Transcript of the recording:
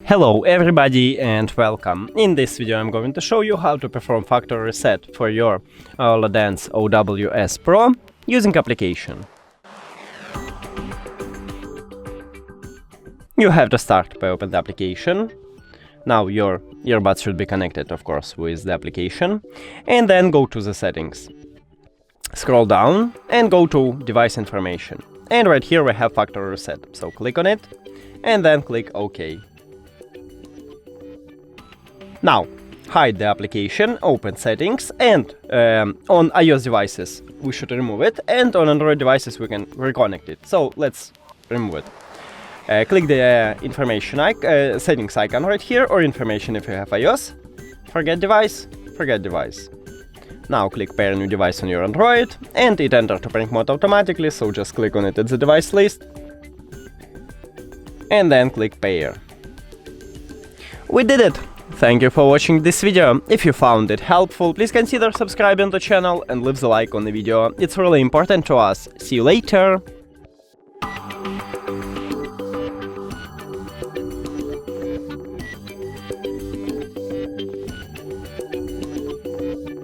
Hello everybody and welcome. In this video I'm going to show you how to perform factory reset for your Oladance OWS Pro using application. You have to start by open the application. Now your earbuds should be connected, of course, with the application, and then go to the settings. Scroll down and go to device information. And right here we have factory reset, so click on it and then click OK. Now, hide the application, open settings, and on iOS devices we should remove it, and on Android devices we can reconnect it. So let's remove it. Click the information settings icon right here, or information if you have iOS. Forget device. Now click pair new device on your Android, and it enters to pairing mode automatically, so just click on it at the device list, and then click pair. We did it! Thank you for watching this video. If you found it helpful, please consider subscribing to the channel and leave the like on the video. It's really important to us. See you later!